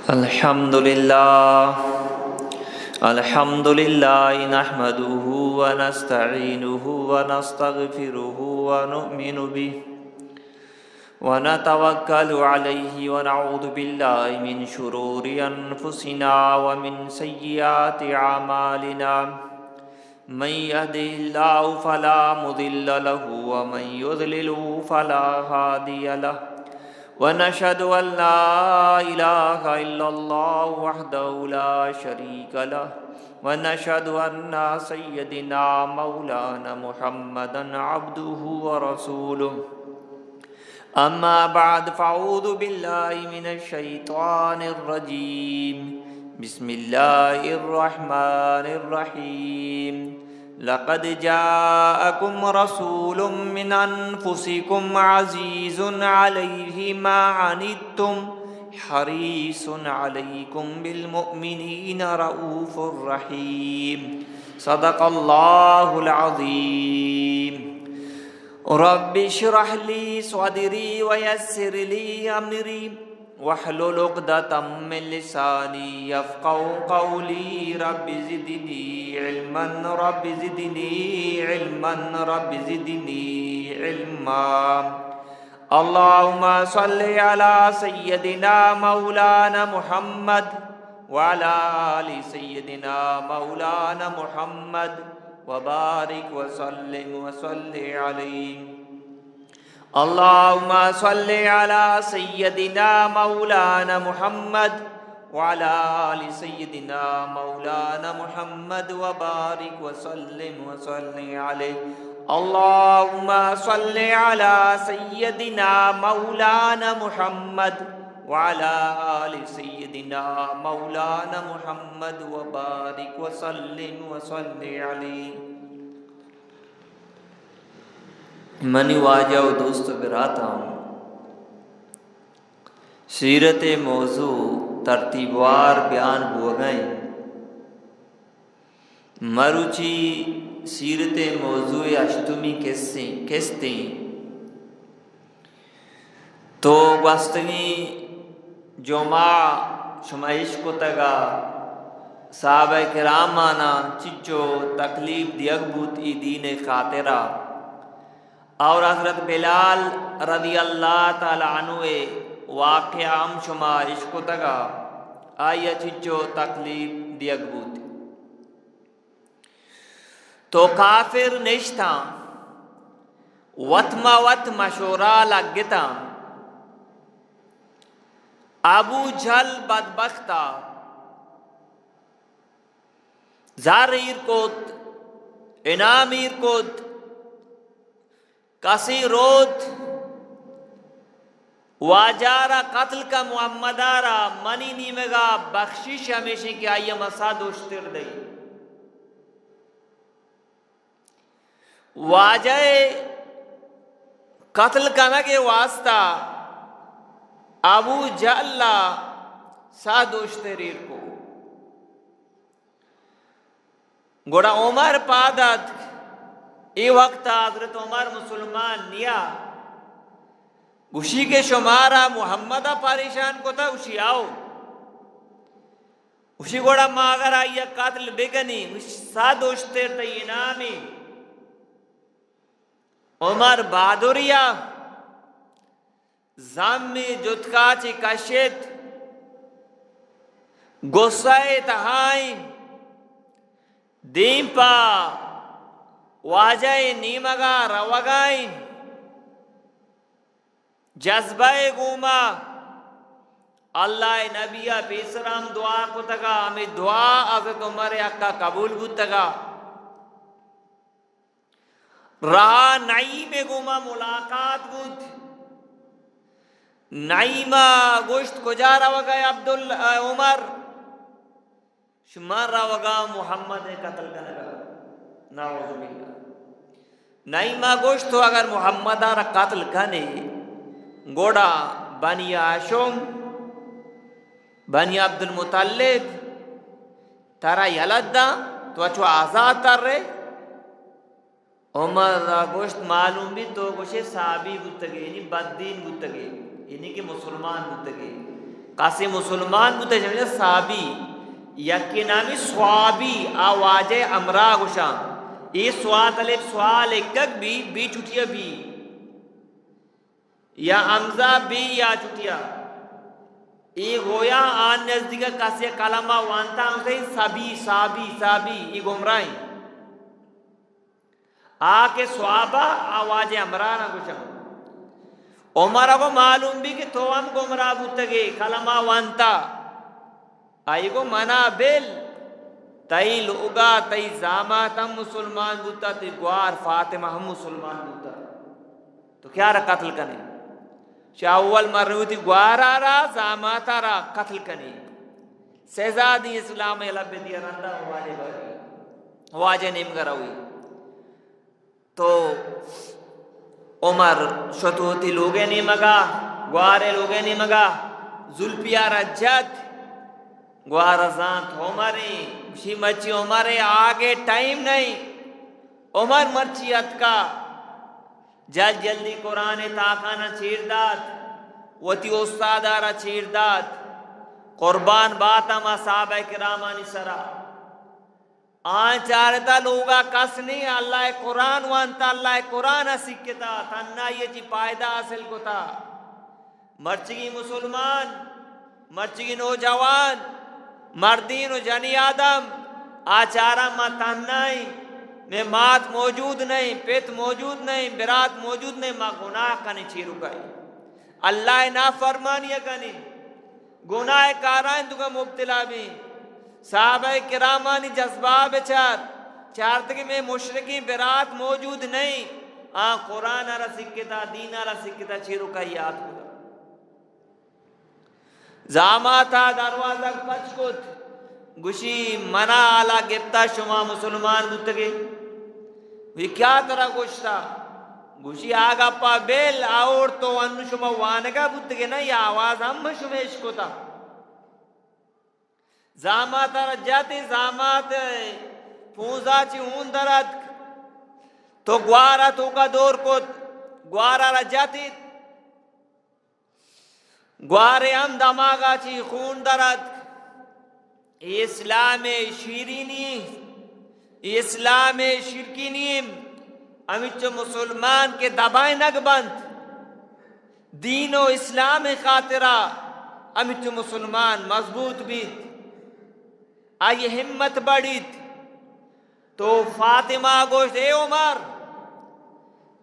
الحمد لله نحمده ونستعينه ونستغفره ونؤمن به ونتوكل عليه ونعوذ بالله من شرور أنفسنا ومن سيئات أعمالنا من يهده الله فلا مضل له ومن يضلل فلا هادي له ونشهد أن لا إله إلا الله وحده لا شريك له ونشهد أن سيدنا مولانا محمدا عبده ورسوله أما بعد فأعوذ بالله من الشيطان الرجيم بسم الله الرحمن الرحيم لقد جاءكم رسول من أنفسكم عزيز عليه ما عنتم حريص عليكم بالمؤمنين رؤوف رحيم صدق الله العظيم رب اشرح لي صدري ويسر لي أمري واحلل عقدة من لساني يفقهوا قولي رب زدني علما رب زدني علما رب زدني علما اللهم صل على سيدنا مولانا محمد وعلى آل سيدنا مولانا محمد وبارك وسلم عليه اللهم صل على سيدنا مولانا محمد وعلى آل سيدنا مولانا محمد وبارك وسلم عليه اللهم صل على سيدنا مولانا محمد وعلى آل سيدنا مولانا محمد وبارك وسلم عليه منی واجہ و دوست براتاں سیرت موضوع ترتیبوار بیان ہو گئے مروچی سیرت موضوع اشتمی کستیں تو وستگی جمعہ شمائش کو تگا صحابہ کرامانا چچو تکلیف دیگ بوتی دین خاطرہ اور حضرت بلال رضی اللہ تعالی عنہ واقعہ ہم شما عشق تگا آیا چچو تکلیف دیگ بوتی تو کافر نشتا وط مشورہ لگتا ابو جھل بدبختا زاریر کوت انامیر کوت کسی رود واجارا قتل کا محمدارا منی نیمگا بخشش ہمیشہ کی آئیے مسا دوشتر دئی واجہ قتل کنگے واسطہ ابو جہل سا دوشتریر کو گوڑا عمر پادت ای وقت حضرت عمر مسلمان نیا گوشی کے شمارا محمدہ پریشان کو تھا گوشی آؤ گوشی گوڑا ماں اگر آئیے قاتل بگنی سا دوشتر تا انامی عمر بہادریا زامی جتکاچی کشت گسائے تہائیں دیم پا واجہ نیمگا روگائیں جذبہ گوما اللہ نبیہ پیسرام دعا کو تگا ہمیں دعا حضرت عمر اکا قبول کو تگا رہا نعیم گوما ملاقات بود نعیمہ گوشت کجا روگا عمر شمار روگا محمد قتل کنگا نعوذ باللہ نعیمہ گوشت تو اگر محمد را قتل کنے گوڑا بنی ہاشم بنی عبد المطلب ترا یلد دا تو اچھو آزاد تر رہے عمر را گوشت معلوم بھی تو گوشت صحابی بودتگے یعنی بددین بودتگے یعنی کہ مسلمان بودتگے قاسم مسلمان بوتے جمعیہ صحابی یکی نامی سوابی آواز امرا گوشا ای سوات علیہ سوال ایک بی چٹیا بھی یا امزا بی یا چٹیا ای گویا آن نزدیکا کسی کلمہ وانتا ہمیں سابی سابی سابی ای گمرائی آکے سوابا آواز امرانا گوشا عمر کو معلوم بھی کہ تو ہم گمراہ بودتگے کلمہ وانتا آئی کو منا بیل تئی لوگا تئی زامات ہم مسلمان بودتا تی گوار فاطمہ ہم مسلمان بودتا تو کیا رہا قتل کنے شاہ اول مرنوی تی گوارا رہا زاماتا رہا قتل کنے سہزادی اسلام لب دیا رندہ واجہ نمگر ہوئی تو عمر شتوتی لوگے نہیں مگا گوارے لوگے نہیں مگا زلپیا رجت گوارا زانت عمریں شی مچی عمریں آگے ٹائم نہیں عمر مرچی اتکا جل جلدی قرآن تاکانا چیر داد وتی استادارا چیر داد قربان باتا ما صحابہ کرامانی سرا آن چارتا لوگا کس نہیں اللہ قرآن وانتا اللہ قرآن سکتا تنہا یہ جی پائدہ حاصل کتا مرچگی مسلمان مرچگی نوجوان مردین و جنی آدم آچارا ما تنہائی میں مات موجود نہیں پیت موجود نہیں برات موجود نہیں ما گناہ کنی چیرو گئی اللہ نا فرمانیہ کنی گناہ کارائن تو کا مبتلا بھی صحابہ کرامانی جذبہ بچار چارتگی میں مشرقی برات موجود نہیں قرآن آرہ سکتا دین آرہ سکتا چیرو کا یاد ہوگا زاماتا دروازہ پچ کت گوشی منا آلا گپتا شما مسلمان بودتگے یہ کیا طرح گوشتا گوشی آگا پا بیل آور تو انو شما وانگا بودتگے نا یہ آواز ہم شمیش کتا زامات رجاتی زامات پونزا چی اون درد تو گوارا تو کا دور کو گوارا رجاتی گوارے ہم دماغا چی خون درد اسلام شیرینی اسلام شرکینی امیچو مسلمان کے دبائیں نگ بند دین و اسلام خاطرہ امیچو مسلمان مضبوط بیت آئی ہمت بڑھیت تو فاطمہ گوشت اے عمر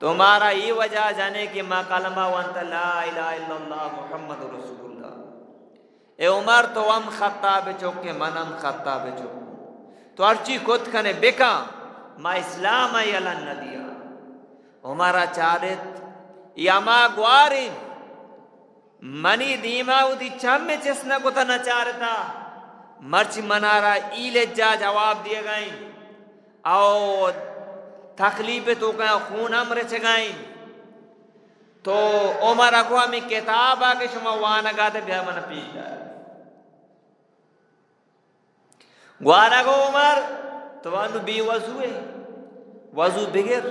تمہارا یہ وجہ جانے کہ ما کلمہ وانتا لا الہ الا اللہ محمد رسول اللہ اے عمر تو ہم خطاب چوکے منم خطاب چوکے تو ارچی کت کنے بکا ما اسلام ای علن ندیا عمرہ چارت یا ما گواری منی دیما دی چم میں چسنا کو تا نہ چارتا مرچ منارا ایل جا جواب دیے گئیں اور تکلیف تو کہیں خون امر چگائیں تو عمر اگو ہمیں کتاب آکے شما وانگا دے بیا من پیش دائے گوانا گو عمر تو وانو بی وضو ہے وضو بگر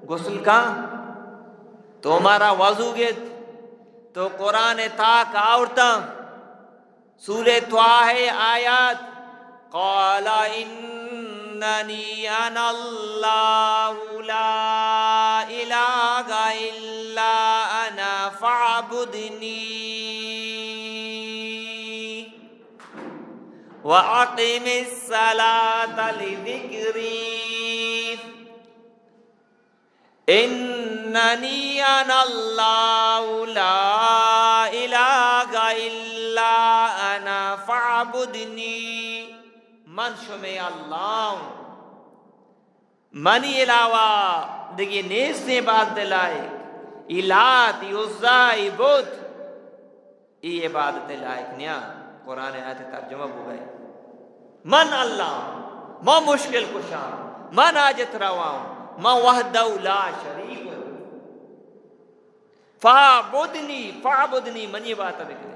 غسل کا تو عمرہ وضو گت تو قرآن تاک آورتا سورہ طه آیات قال اننی انا اللہ لا الہ الا انا فاعبدنی واقم الصلاة لذکری اننی انا اللہ لا الہ الا انا فاعبدنی من شمی اللہ منی علاوہ دیکھئے نیز نے بات دلائے الات یوزائی بود یہ عبادت لائق نیا قرآن آیت ترجمہ ہو گئے من اللہ ما مشکل کشا من آجت رواؤں ما وحدہ لا شریک فاعبدنی منی بات بکرے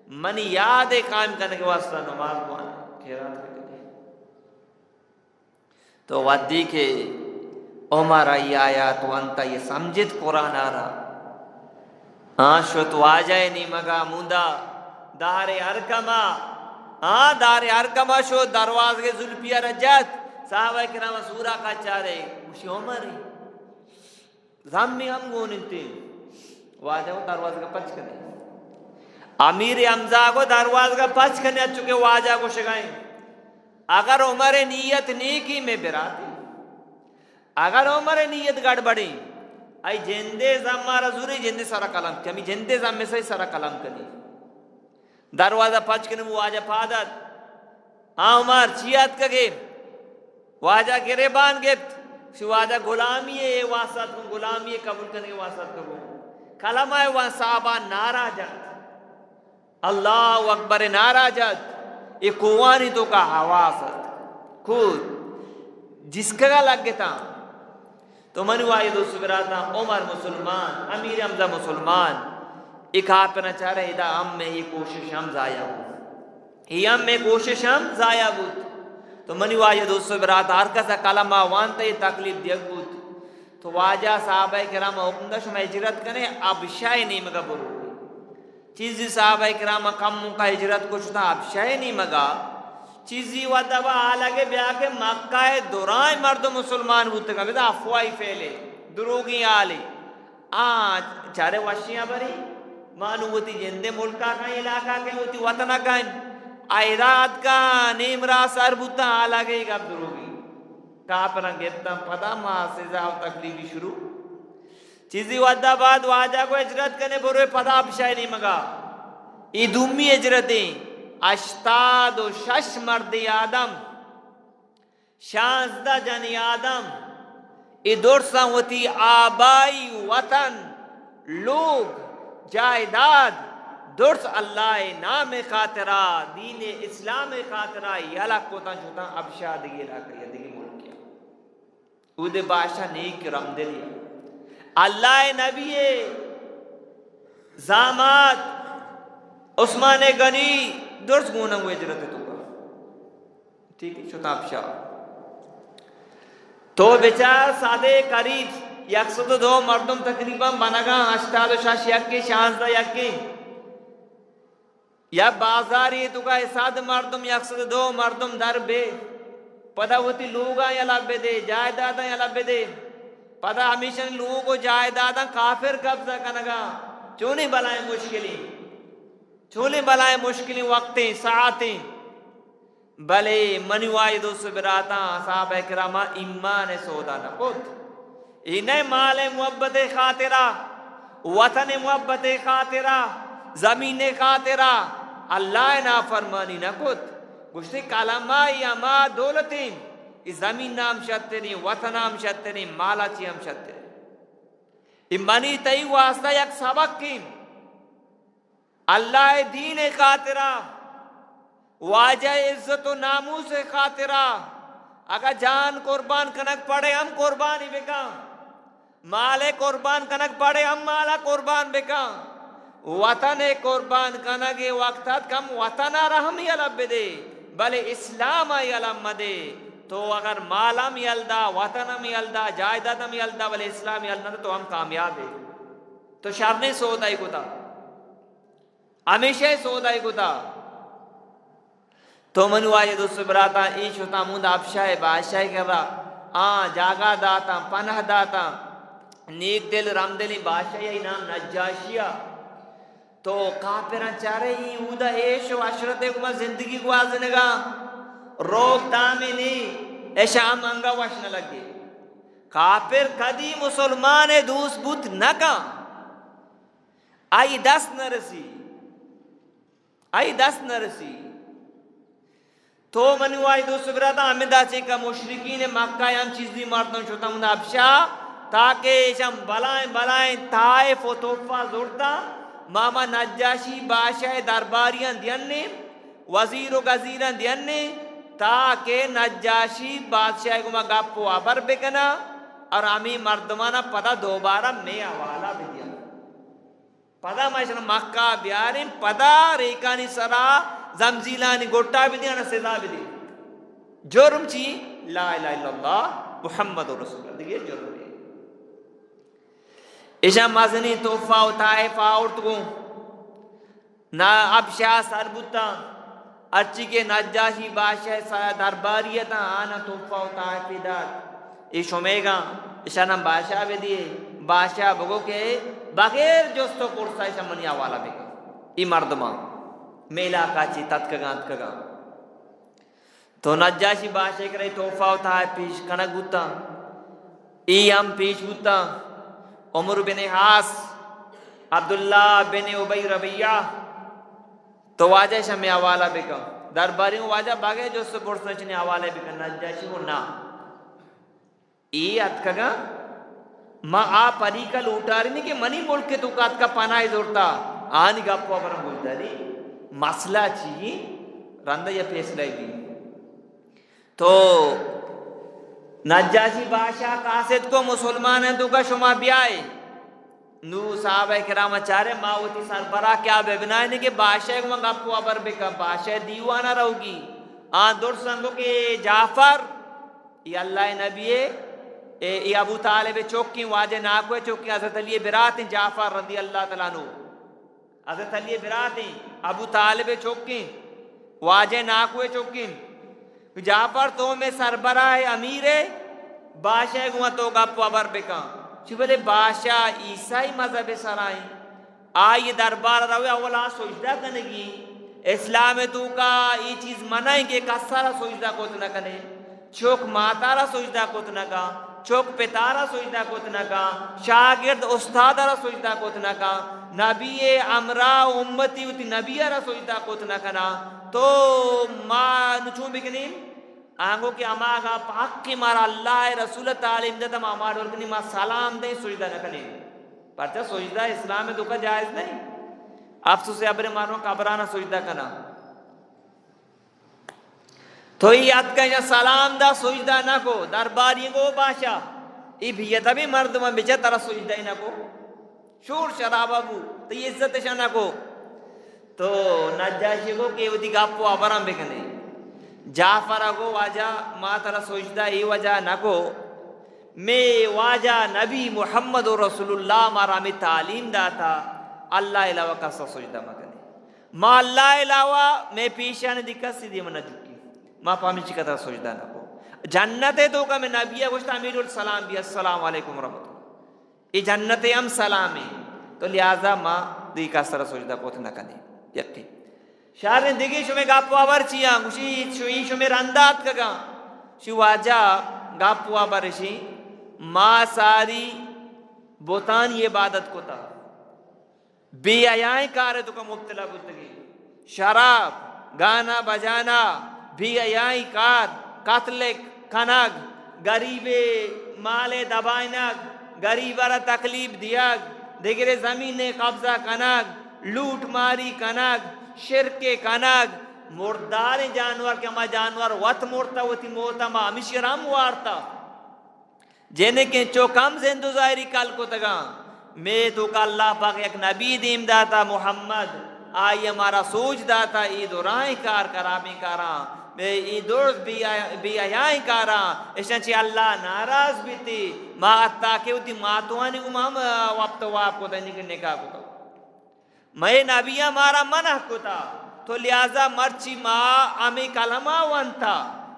منی یاد قائم کرنے کے واسطہ نماز بوانا خیرات بکرے تو ودی کے عمر آئی آیا تو انتا یہ سمجھت قرآن آ رہا شو تو آ جائے نہیں مگا موندا دار ارکما دار ارکما شو درواز کے زلفیہ رجت صحابہ کرام سورہ کا چارے خوشی عمر زمی ہم گونتے واجہ کو دروازہ کا پچ کرنے امیر حمزہ کو دروازہ کا پچ کرنے چکے واجہ کو شگائیں اگر عمر نیت نیکی میں براتی اگر عمر نیت گڑبڑی ای جندے زمان رسولی جندے سارا کلام کمی جندے زمان میں سے سارا کلام کنی دروازہ پچ کرنے واجہ پادت عمر چیات کگے واجہ گریبان گفت شو واجہ غلامی ہے واسط کو غلامی قبول کرنے کے واسط کو کلمہ وان صحابہ ناراجت اللہ اکبر ناراجت یہ کوانی تو کا حواست خود جس کا لگ گتا تو منو آئی دوست براتا عمر مسلمان امیر حمزہ مسلمان ایک ہاتھ پہ نہ چاہ رہے دا ہم میں یہ کوشش ہم ضائع ہو یہ ہم میں کوشش ہم ضائع ہو تو منی واجہ دوستو برات ہر کسا کلمہ وانتا یہ تکلیف دیکھ بود تو واجہ صحابہ کرام حکم دا شما ہجرت کرنے اب شای نہیں مگا برو چیزی صحابہ کرام کم کا ہجرت کچھ تھا اب شای نہیں مگا چیزی و دبا آلگے بیا کے مکہ دورائیں مرد مسلمان ہوتے گا بیدا افوائی فیلے دروگی آلے چارے وشیاں بری مانو ہوتی جندے ملکہ کا علاقہ کے ہوتی وطنہ کا آئیرات کا نیمرا سر بوتا آلہ گئی گا دروگی کافران گیتا پدا ماں سے زاو تکلیفی شروع چیزی ودہ بعد واجہ کو اجرت کرنے بروے پدا پشائی نہیں مگا ای دومی اجرتیں اشتاد و شش مردی آدم شانزدہ جنی آدم ای درساں ہوتی آبائی وطن لوگ جائیداد درس اللہ نام خاطرہ دین اسلام خاطرہ یالا کوتا چھوتا اب شادگی علاقہ یدگی ملکیا اود بادشاہ نیک رم دلیا اللہ نبی زامات عثمان غنی درس گونا ہوئے اجرت تو کا ٹھیک ہے چھوتا اب شاہ تو بیچار سادے قریب 102 مردم تقریبا بنگا 86 یکی 16 یکی یا بازاری تو کا ساد مردم 102 مردم در بے پدا ہوتی لوگا یا لبے دے جائیدادا یا لبے دے پدا ہمیشہ لوگوں کو جائیدادا کافر قبضہ کنگا چونے بلائیں مشکلی چونے بلائیں مشکلی وقتیں ساعتیں بلے منوائی دوست براتا صحابہ کرامہ ایمان سودا نکوت انہیں مال محبت خاطرہ وطن محبت خاطرہ زمین خاطرہ اللہ نافرمانی نکوت گوشتی کلمہ یا ما دولتیں زمین نام شتری وطن نام شتری مالا چی ہم شتری منی تئی واسطہ یک سبق کی اللہ دین خاطرہ واجہ عزت و ناموس خاطرہ اگر جان قربان کنک پڑے ہم قربانی بکا مال قربان کنک پڑے ہم مالا قربان بکا وطن قربان کنک وقتات کم وطن رحمی علب دے بلے اسلام علم دے تو اگر مالم یلدا وطنم یلدا جائیدادم یلدا بلے اسلام یلدا تو ہم کامیاب ہیں تو شرنے سودائی کو تھا ہمیشہ سودائی کو تھا تو منو آئے دوست براتا ایش ہوتا موند افشاہ بادشاہ کر رہا جاگا داتا پناہ داتا نیک دل رم دلی بادشاہ یہ نام نجاشیہ تو کافران چارے ہی اودا ایش و عشرت کو زندگی کو آزنے گا روک دامی نہیں ایشا ہم انگا وشن لگے کافر کدی مسلمان دوست بوت نکا آئی دست نرسی تو منو آئی دوست براتا ہمیں دا چکا مشرکین مکہ ہم چیز دی مردن چھوتا ہوں ابشا تاکہ ایشا بلائیں تائف و توفہ زورتا ماما نجاشی بادشاہ درباریاں دینے وزیر و گزیراں دینے تاکہ نجاشی بادشاہ کو گپو آبر بکنا اور ہمیں مردمانا پدا دوبارہ میں حوالہ بھی دیا پدا ماشاءاللہ مکہ بیارین پدا ریکانی سرا زمزیلانی گوٹا بھی دیا سزا بھی دی جرم چی لا الہ الا اللہ محمد رسول اللہ دیکھئے جرم ہے ایشا مزنی توفہ و طائف آورت کو نا اب شاہ سر بتا ارچی کے نجاشی بادشاہ درباریتا آنا توفہ و تحفیدات ای شمیگا اشانم بادشاہ بے دیے بادشاہ بگو کے بغیر جستو پرسا ایشا منی آوالا بگا ای مردمان میلا کاچی تتکگان تکگان تو نجاشی بادشاہ کرے توفہ و تحفیدات پیش کنک بتا ای ہم پیش بتا عمر بن حاس عبداللہ بن عبی ربیعہ تو واجہ شمی حوالہ بکا درباریوں واجہ باگے جو سپورٹ سنچنے حوالہ بکا نجاشی کو نا ای اتکگا ما آ پری کا لوٹاری نہیں کہ منی ملک کے تو کات کا پناہ زورتا آنی گاپو اپنا بولتا دی مسئلہ چی رندہ یا فیصلہ دی تو نجاشی بادشاہ قاصد کو مسلمان ہیں تو کا شما بیائے نو صحابہ کرام چارے ماوتی سربراہ کیا بے بنائے نہیں کہ بادشاہ کو گپو ابر بکا بادشاہ دیوانا رہو گی آن دور سنگو کہ جعفر یہ اللہ نبی ہے یہ ابو طالب چوکی واجہ ناکوے چوکی حضرت علی برات جعفر رضی اللہ تعالیٰ عنہ حضرت علی برات ابو طالب چوکی واجہ ناکوے چوکی جعفر تو میں سربراہ امیر ہے بادشاہ کو تو گپو ابر بکا چی بلے بادشاہ عیسائی مذہب سرائی آئی دربار روی اولا سجدہ کنگی اسلام تو کا یہ چیز منائیں کہ کسارا سجدہ کوت نہ کنے چوک ماتارا سجدہ کوت نہ کا چوک پتارا سجدہ کوت نہ کا شاگرد استادارا سجدہ کوت نہ کا نبی امرا امتی ہوتی نبی را سجدہ کوت نہ کنا تو ما نچوں بکنیم آنگو کہ اما آگا پاک کی مارا اللہ رسول تعلیم دیتا ما ہمارے ورکنی ما سلام دیں سجدہ نہ کنی پرچہ سجدہ اسلام میں دکھا جائز نہیں افسوس ابر مانو قبرانہ سجدہ کنا تو یہ یاد کہیں سلام دا سجدہ نہ کو درباری کو باشا ای بھیتا بھی مردمان بچہ ترہ سجدہ ہی نہ کو شور شرابہ بو تو یہ عزت شاہ نہ کو تو نجاشی کو کہ وہ دی گاپو آبرام بکنے جعفر کو واجہ ما ترہ سجدہ ای وجہ نہ کو میں واجہ نبی محمد رسول اللہ مارا میں تعلیم داتا اللہ علاوہ کا سجدہ مکنے ما اللہ علاوہ میں پیشانے دکھا سیدھی منہ جھکی ما پامی چکا ترہ سجدہ نہ کو جنت تو کا میں نبیہ گوشتا امیر السلام بھی السلام علیکم ورحمت اللہ یہ جنت ہم سلامی تو لہذا ما دیکھا سرہ سجدہ کو نہ کنے یقین شارن دیگی شو میں گاپو آبر چیا گوشی شوئی شو میں رندات کگا شو واجہ گاپو آبر شی ما ساری بوتانی عبادت کو تا بے آیائیں کارے تو کا مبتلا بودگی شراب گانا بجانا بے آیائیں کار قتل کنگ گریب مال دبائنگ گریبارا تکلیف دیاگ دیگر زمین قبضہ کنگ لوٹ ماری کنگ شرک کنگ مردار جانور کے ما جانور وط مرتا وطی موتا ما ہمیشرام وارتا جینے کے چوکم زندو ظاہری کال کو تگا میں تو کا اللہ پاک ایک نبی دیم داتا محمد آئی ہمارا سوچ داتا ای دورائیں کار کرابی کارا ای دور بی آیائیں کارا اشنچی اللہ ناراض بھی تی ما اتاکے ہوتی ماتوانی کو مام وقت واپ کو دنی کے نکاح کو تا میں نبی ہمارا منح کو تا تو لہذا مرچی ما ہمیں کلمہ وانتا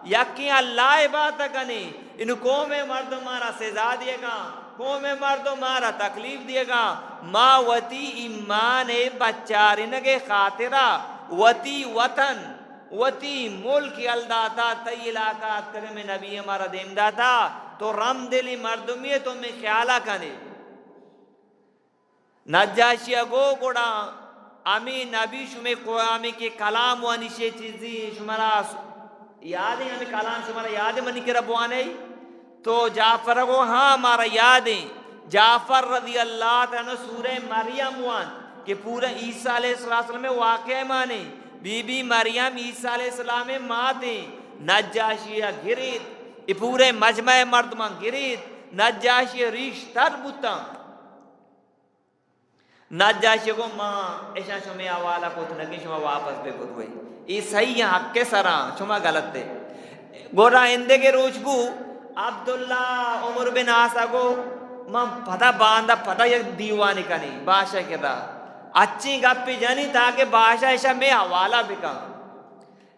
یقین اللہ بات کنے انہوں قوم مرد مارا سزا دیے گا قوم مرد مارا تکلیف دیے گا ما وطی ایمان بچارنگے خاطرہ وطی وطن وطی ملک الداتا تی علاقہ کرم نبی ہمارا دیم داتا تو رم دلی مردمی تو میں خیالہ کنے نجاشی اگو گوڑا امی نبی شمی قوامی کے کلام وانی شے چیزی شمارا یاد ہے ہمیں کلام شمارا یاد ہے منی کے ربوانے تو جعفر کو ہاں ہمارا یاد ہے جعفر رضی اللہ عنہ سورہ مریم وان کہ پورا عیسیٰ علیہ السلام میں واقع مانے بی بی مریم عیسیٰ علیہ السلام میں ماں دیں نجاشیہ گرید یہ پورے مجمع مردمان گرید نجاشیہ ریشتر بوتا نجاشیہ کو ماں ایشا شمی آوالا کو تنگی شما واپس بے گروئی یہ صحیح حق کے سران شما غلط دے گورا اندے کے روچ کو عبداللہ عمر بن آسا کو ماں پتہ باندھا پتہ یک دیوانی کنی بادشاہ کے دا اچھی گپی جانی تاکہ بادشاہ ایشا میں حوالہ بکا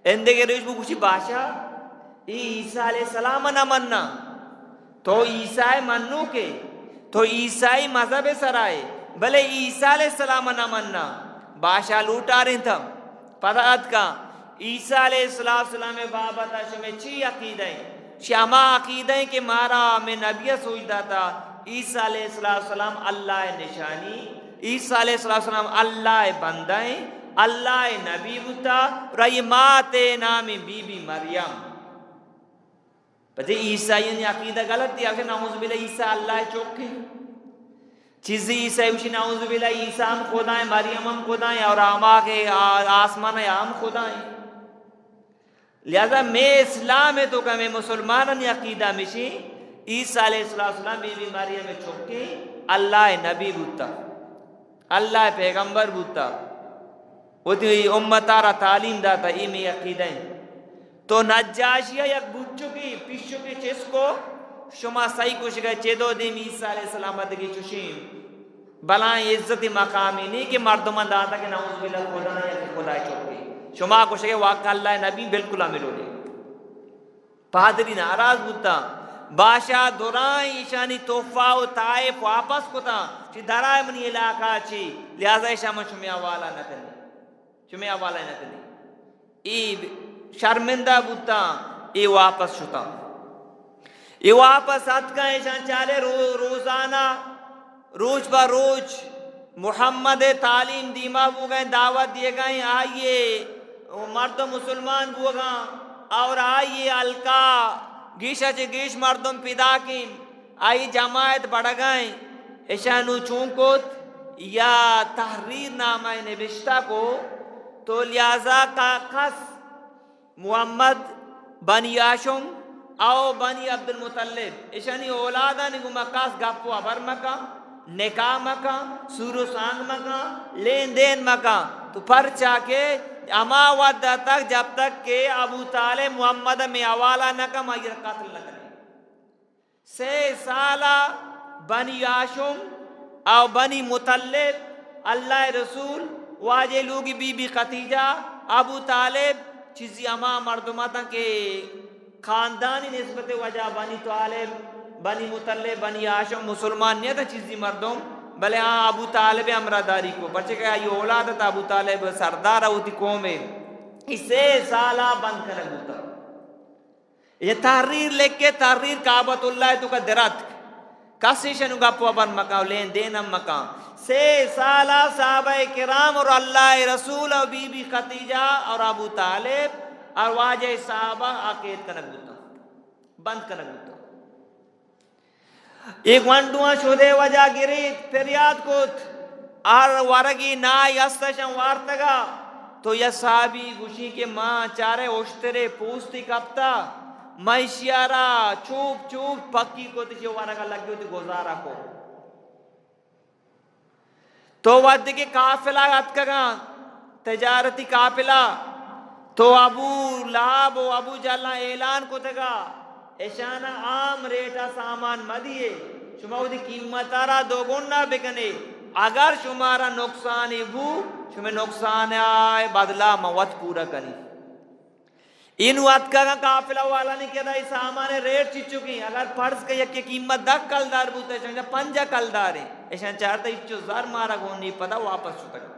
اندے کے ریش بکوشی بادشاہ عیسیٰ علیہ السلام نہ مننا تو عیسیٰ منو کے تو عیسائی مذہب سرائے بلے عیسیٰ علیہ السلام نہ مننا بادشاہ لوٹا رہے تھا پتہ کا عیسیٰ علیہ السلام بابتا شمیں چی عقیدیں شما عقیدیں کہ مارا میں نبی سوچتا تھا عیسیٰ علیہ السلام اللہ نشانی عیسیٰ علیہ السلام اللہ بندائیں اللہ نبی بتا رئی مات نام بی بی مریم پتہ عیسائیوں نے عقیدہ غلط تھی اگر نعوذ باللہ عیسیٰ اللہ چوکے چیزی عیسیٰ اوشی نعوذ باللہ عیسیٰ ہم خدائیں مریم ہم خدائیں اور آما کے آسمان ہم خدائیں لہذا میں اسلام ہے تو کہ میں مسلمانوں عقیدہ مشی عیسیٰ علیہ السلام بی بی مریم چوکے اللہ نبی بتا اللہ پیغمبر بتا وہ تھی امتارا تعلیم داتا ای میں عقیدہ ہیں تو نجاشیہ یک بچو کی پیشو کی چیز کو شما صحیح کچھ گئے چیدو دیم عیسیٰ علیہ السلام دکی چوشیم بلائیں عزت مقامی نہیں کہ مردمان داتا کہ نعوذ باللہ خدا نہ یا کہ خدا چوکی شما کچھ گئے واقع اللہ نبی بالکل عمل ہو لے پادری ناراض بودتا بادشاہ دورائیں ایشانی توفہ و طائف واپس کتا چی درائے منی علاقہ چی لہذا ایشاما شمی حوالہ نہ کرنی شمی حوالہ نہ کرنی ای شرمندہ بودتا ای واپس شتا ای واپس صدقہ ایشان چالے روزانہ روز با روز محمد تعلیم دیما بو گئے دعوت دیے گئے آئیے مرد مسلمان بو گئے اور آئیے الکا گیشہ چے گیش مردم پیدا کی آئی جماعت بڑھ گئے ایشانو چونکت یا تحریر نامہ نبشتہ کو تو لہذا کا خس محمد بنی ہاشم او بنی عبد المطلب ایشانی اولادا نگو مکاس گپو ابر مکا نکاح مکا سورو سانگ مکا لین دین مکا تو پر چاکے اما ودہ تک جب تک کہ ابو طالب محمد میں حوالہ نہ کا مگر قتل نہ کرے 6 سالہ بنی ہاشم او بنی مطلب اللہ رسول واجہ لوگی بی بی خدیجہ ابو طالب چیزی اما مردماتا کے خاندانی نسبت وجہ بنی طالب بنی مطلب بنی ہاشم مسلمان نہیں تھا چیزی مردم بلے ہاں ابو طالب امراداری کو بچے کہ یہ اولاد تھا ابو طالب سردار ہوتی قوم ہے اسے سالہ بند کرنے ہوتا یہ تحریر لکھ کے تحریر کعبۃ اللہ تو کا درات کسی شنو گا پوابن مکان لین دینم مکان 6 سالہ صحابہ کرام اور اللہ رسول اور بی بی خدیجہ اور ابو طالب اور واجہ صحابہ آقید کرنے ہوتا بند کرنے ہوتا ایک وانڈوان شودے وجہ گرید فریاد کت آر ورگی نا یستشن وارتگا تو یا صحابی گوشی کے ماں چارے اوشترے پوستی کپتا مائشیارا چوب چوب پکی کو تیشی ورگا لگی ہوتی گزارا کو تو ود کے قافلہ اتکگا تجارتی قافلہ تو ابو لہب و ابو جہل اعلان کو تگا ایشانا عام ریٹا سامان مدیے شما ہوتی قیمتارا دوگون نہ بکنے اگر شمارا نقصانی بھو شما نقصان آئے بدلا موت پورا کنی ان وقت کا قافلہ والا نہیں کہتا اس سامان ریٹ چی چکی اگر فرض کا یک قیمت 10 کلدار بوتا ہے 5 کلدار ہے ایشان چاہتا ہے زار مارا گون نہیں پتا واپس چھتا گا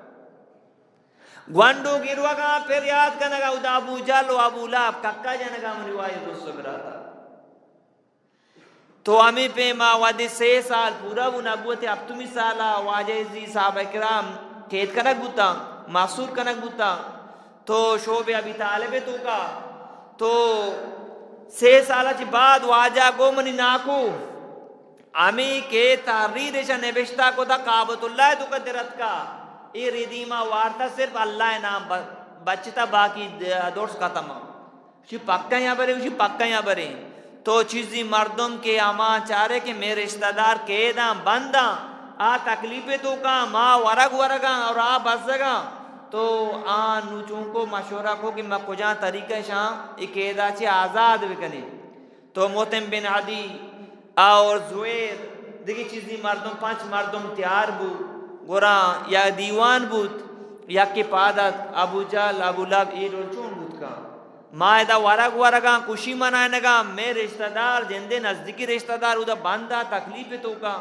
گوانڈو گروا گا پھر یاد کرنا گا ادا ابو جال و ابو لاب ککا جانا گا من روایت دوستو برا تھا تو ہمیں پہ ماں وادی 6 سال پورا وہ نبوت اب تمی سالہ واجہ زی صحابہ کرام قید کنک بوتا معصور کنک بوتا تو شعب ابی طالب تو کا تو 6 سالہ چی بعد واجہ گو منی ناکو ہمیں کے تحریر ایشا نبشتہ کو تا قابط اللہ تو کا درت کا ای ردیمہ وارتا صرف اللہ نام بچتا باقی دورس ختم اسی پکا یہاں برے اسی پکا یہاں برے تو چیزی مردم کے اما چارے کہ میرے رشتہ دار قیداں بنداں آ تکلیفیں تو کا ماں ورگاں اور آ بزگاں تو آ نوچوں کو مشورہ کو کہ میں کجاں طریقہ شاں ایک قیدہ چی آزاد بکنے تو موتم بن عدی اور زویر دیکھی چیزی مردم 5 مردم تیار بو گورا یا دیوان بود یا کی پادت ابو جال ابو لاب ای رول چون بود کا مائدہ ورگ ورگاں کشی منائے گا میں رشتہ دار جندے نزدیکی رشتہ دار ادا باندھا تکلیف تو کا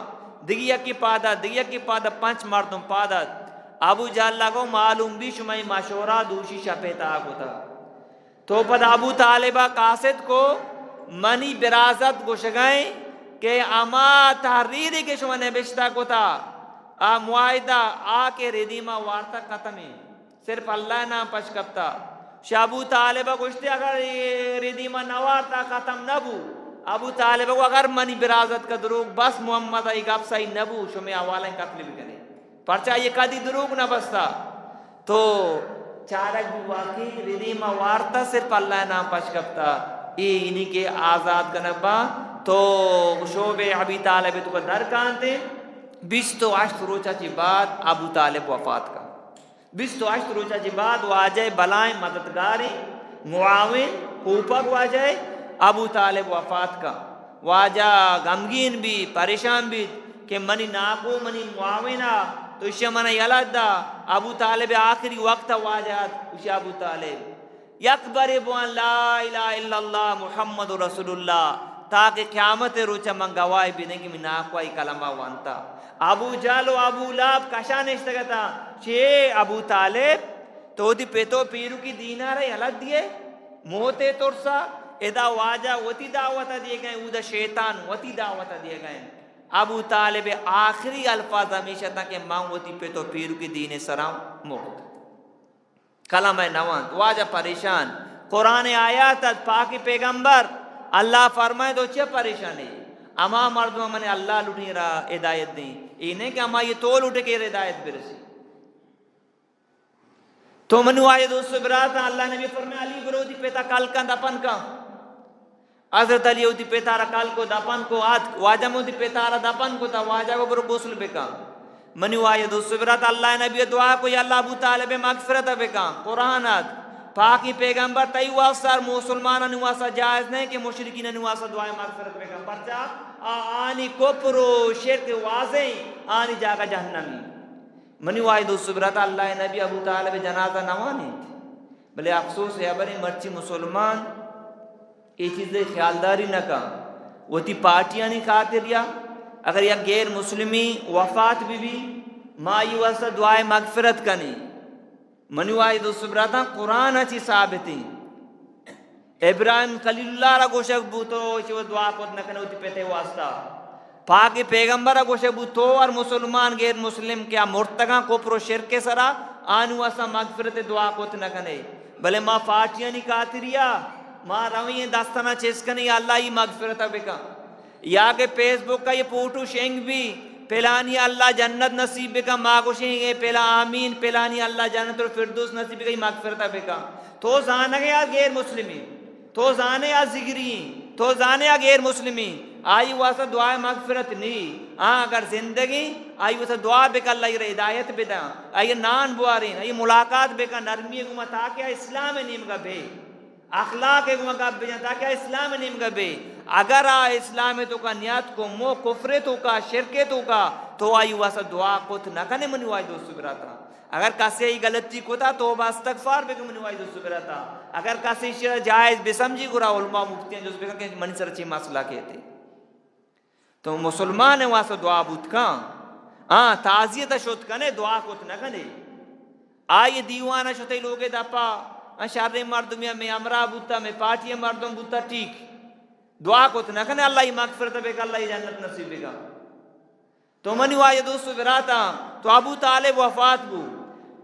دگیا کی پادا پنچ مردم پادت ابو جال لگو معلوم بھی شمائی مشورہ دوشی شپیتا ہوتا تو پد ابو طالبہ قاصد کو منی برازت گوشگائیں کہ اما تحریری کے شما نبشتہ کو تھا معاہدہ آ کے ردیمہ وارتا ختم ہے صرف اللہ نام پشکپتا ابو طالبہ گوشتے اگر ردیمہ نوارتا ختم نبو ابو طالبہ کو اگر منی برازت کا دروگ بس محمد ای گپ صحیح نبو شمی حوالیں قتل بھی کرے پرچہ یہ کدی دروگ نہ بستا تو چارک بھی واقعی ردیمہ وارتا صرف اللہ نام پشکپتا انہی کے آزاد کنبا تو شعب ابی طالب تو کا در کانتے 28 روچہ چی بعد ابو طالب وفات کا 28 روچہ چی بعد واجہ بلائیں مددگاری معاون اوپر واجہ ابو طالب وفات کا واجہ غمگین بھی پریشان بھی کہ منی ناکو منی معاونہ تو اسے منی یلد دا ابو طالب آخری وقت واجہت اسے ابو طالب یکبر بوان لا الہ الا اللہ محمد رسول اللہ تاکہ قیامت روچہ من گواہی بھی نہیں کہ من آقوائی کلمہ وانتا ابو جال و ابو لاب کشان اشتگتا چھے ابو طالب تو دی پیتو پیرو کی دینار حلت دیئے موتے ترسا ادا واجہ وطی دعوتا دیے گئے اودا شیطان وطی دعوتا دیے گئے ابو طالب آخری الفاظ ہمیشہ تھا کہ ماں وطی پیتو پیرو کی دین سرام موت کلمہ نوان واجہ پریشان قرآن آیات پاکی پیغمبر اللہ فرمائے تو چے پریشان ہے اما مردوں میں نے اللہ لٹھی رہا ہدایت دیں انہیں کہ اما یہ تول اٹھے کہ ہدایت برسی تو منو آئے دوستو براتا اللہ نے بھی فرمائے علی برو دی پیتا کال کا دپن کا حضرت علی دی پیتا را کال کو دپن کو آت واجہ مو دی پیتا را دپن کو تا واجہ کو برو غسل بکا منو آئے دوستو براتا اللہ نبی دعا کو یا اللہ ابو طالب مغفرت بکا قرآنات پاکی پیغمبر تئی واسطہ مسلمان نواسا جائز نہیں کہ مشرکین نواسا دعائیں مغفرت بکا پرچا آنی کفر و شرک واضح آنی جاگا جہنمی منی واحد الصبرات اللہ نبی ابو طالب جنازہ نوانے بلے افسوس ہے بڑی مرچی مسلمان یہ چیزیں خیالداری نہ کا وہ تی پارٹیاں نہیں خاطر یا اگر یا غیر مسلمی وفات بھی مائی واسطہ دعائیں مغفرت کنی منی واحد الصبرات قرآن اچھی ثابتی ابراہیم خلیل اللہ را گوشک بوتو وہ دعا کو نکنے ہوتی پیتے واسطہ پاک پیغمبر گوشک بوتو اور مسلمان غیر مسلم کیا مرتگاں کو پرو شرک کے سرا آنو واسطہ مغفرت دعا کو نکنے بلے ما فاتحہ نہیں کاتریا ما روییں داستانہ چیسکنی اللہ ہی مغفرت بکا یا کہ فیس بک کا یہ پوٹو شنگ بھی پلانی اللہ جنت نصیب بکا ما گوشیں پلا آمین پلانی اللہ جنت اور فردوس نصیب بکا مغفرت بکا تو زانگے یا غیر مسلمی تو زانے یا ذکری تو زانے یا غیر مسلمی آئی واسطہ دعائے مغفرت نہیں اگر زندگی آئی واسطہ دعا بکا اللہ یہ ہدایت بدا آئی نان بوارین آئی ملاقات بکا نرمی گما تاکہ اسلام نیم گا بے اخلاق گما گا بے تاکہ اسلام نیم گا بے اگر اسلام تو کا نیات کو مو کفر تو کا شرک تو کا تو آئی واسطہ دعا کو نکنے منی وائی دوست براتا اگر کسی ای غلطی کو تھا تو با استغفار بے منی وائی دوست براتا اگر کسی شرع جائز بے سمجھی گرا علماء مفتیاں جو بے کہ منی سرچی مسئلہ کہتے تو مسلمان ہے واسطہ دعا بود کان تعزیت شد کنے دعا کو نکنے آئی دیوانہ شتے لوگے دپا شر مردمی میں امرا بوتا میں پارٹی مردم بوتا ٹھیک دعا کو نکنے اللہ ہی مغفرت بے اللہ ہی جنت نصیب بے تو منی وائی دوستو براتا تو ابو طالب وفات بو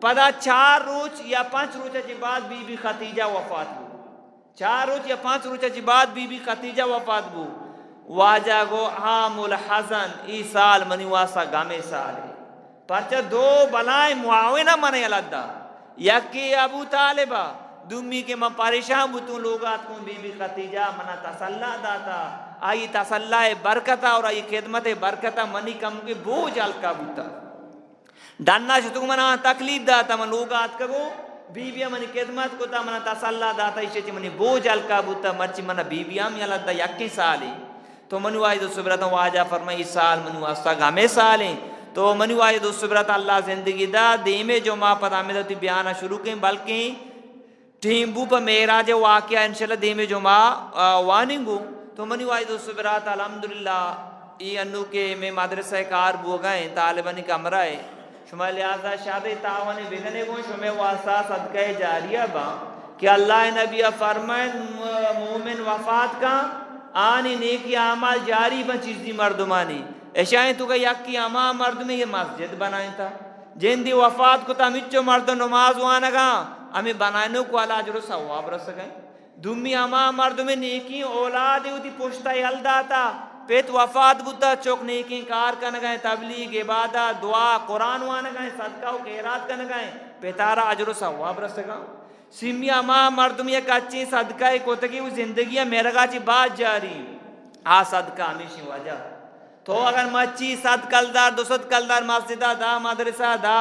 پدا 4 روز یا 5 روز کے بعد بی بی خدیجہ وفات بو 4 روز یا 5 روز کے بعد بی بی خدیجہ وفات بو واجہ گو عام الحزن ای سال منی واسا گامے سال پرچہ 2 بلائیں معاونہ منی علدہ یکی ابو طالبہ دومی کے میں پریشان بوتوں لوگات کو بی بی خدیجہ منا تسلح داتا آئی تسلح برکتا اور آئی خدمت برکتا منی کم کے بوجھ ہلکا بوتا ڈانا شتو منا تکلیف داتا من لوگات کو بی بی منی خدمت کو تا منا تسلح داتا اسے چی منی بوجھ ہلکا بوتا مرچی منا بی بی ہم یلد دا یکی سالی تو منو آئی دو سبرتا واجہ فرمائی سال منو آستا گھامے سالیں تو منی وائی دوست برات اللہ زندگی دا دیمے جو ما پتا میں تی بیانہ شروع کریں بلکہ ٹیمبو پا میراج واقعہ انشاءاللہ دیمے جو ما واننگو تو منی وائی دوست برات الحمدللہ ای انو کے میں مدرسہ کار بو گئے طالبانی کمرہ ہے شما لہذا شادی تعاونی بگنے گو شما واسطہ صدقہ جاریہ با کہ اللہ نبی فرمائن مومن وفات کا آنی نیکی اعمال جاری با چیزی مردمانی ایشائیں تو کہ یکی اما مرد میں یہ مسجد بنائیں تھا جن دی وفات کو تمیچو مرد نماز وانگا ہمیں بنائنوں کو اللہ عجر و ثواب رس گئے دومی اما مرد میں نیکی اولاد ہوتی پشتہ یلدہ تھا پیت وفات بودتا چوک نیکی کار کنگائیں تبلیغ عبادت دعا قرآن وانگائیں صدقہ و خیرات کنگائیں پیتارا عجر و ثواب رس گا سیمی اما مردم یک اچھی صدقہ کوتگی وہ زندگی میرگا چی بات جاری صدقہ ہمیشہ وجہ تو اگر مچی صد کلدار دو صد کلدار مسجدہ دا مدرسہ دا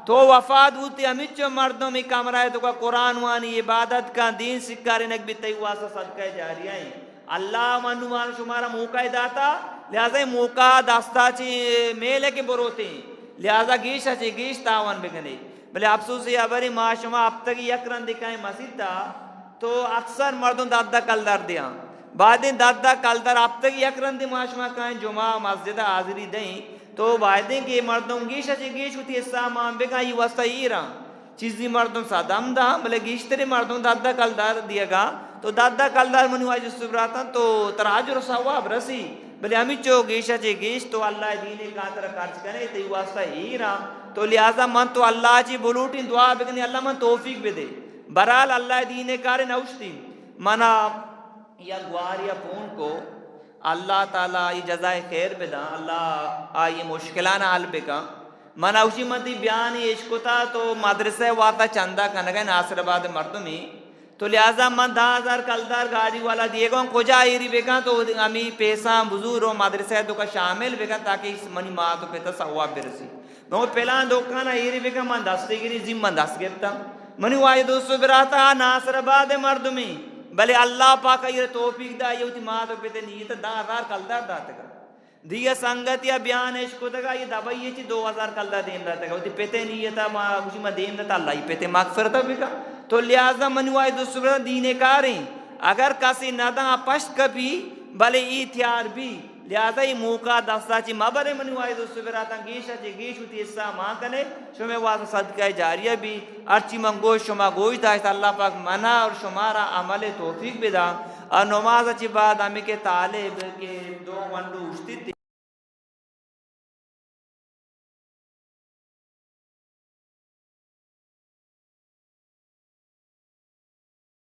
تو وفات ہوتی ہمیچو مردوں میں کمرہ ہے تو کا قرآن وانی عبادت کا دین سکاری نک بھی تی واسا صدقہ جاری ہیں اللہ منوان شمارا موقع داتا لہذا موقع دستا چی میلے کے بروتے ہیں لہذا گیشہ چی گیش تاوان بگنے بلے افسوسی ابری ما شما اب تک یک رن دکھائیں مسجد تا تو اکثر مردوں دادا کلدار دیا بعدین دادا کلدار اب تک یک رن دی ما شما کہیں جمعہ مسجد حاضری دیں تو بعدین کہ مردوں گیشہ چی گیش ہوتی ہے سامان بگا یہ واسطہ ہی رہا چیزی مردوں سادم دا بلے گیشتری مردوں دادا کلدار دیا گا تو دادا کلدار منو آج سبراتا تو تراجر و ثواب رسی بلے ہمیں چو گیشہ چی گیش تو اللہ دینے کا طرح خرچ کرے تو یہ واسطہ ہی رہا تو لہذا من تو اللہ چی بلوٹیں دعا بکنے اللہ من توفیق بھی دے برحال اللہ دینے کارے نوشتی منا یا گواریا پون کو اللہ تعالیٰ یہ جزائے خیر بدا اللہ آئی مشکلان حال بکا منا اسی منتی بیانی عشق تا تو مدرسہ واتا چندہ کنگا ناصر آباد مردمی تو لہذا من 10,000 کلدار گاڑی والا دیے گا کجا ایری بکا تو ہمیں پیسہ بزور و مدرسہ تو کا شامل بکا تاکہ اس منی ماں تو پیتا ثواب برسی میں پہلان دوکانا ایری بکا من دستے گری زم من دست گرتا منی وائی دوستو براتا ناصر آباد مردمی بلے اللہ پاکا یہ توفیق دا یہ ہوتی ماں تو پیتے نیتا 10,000 کلدار داتا گا دیا سنگت یا بیان عشق ہوتا یہ دبائی یہ چی 2,000 کلدار دیم داتا گا ہوتی پیتے نیتا اسی میں دیم داتا اللہ ہی پیتے مغفرتا بکا تو لہذا منی وائی دوستو براتا دینے کاریں اگر کسی ندہ پشت کبھی بلے ایتیار بھی لہذا یہ موقع دستا چی مبر منی وائی دوستو براتا گیشا چی گیش ہوتی اسا ماں کنے شما واسا صدقہ جاریہ بھی ارچی من گوش شما گوش داشتا اللہ پاک منع اور شمارا عمل توفیق بھی دا اور نماز چی بعد ہمیں کے طالب کے 2 ونڈو اشتی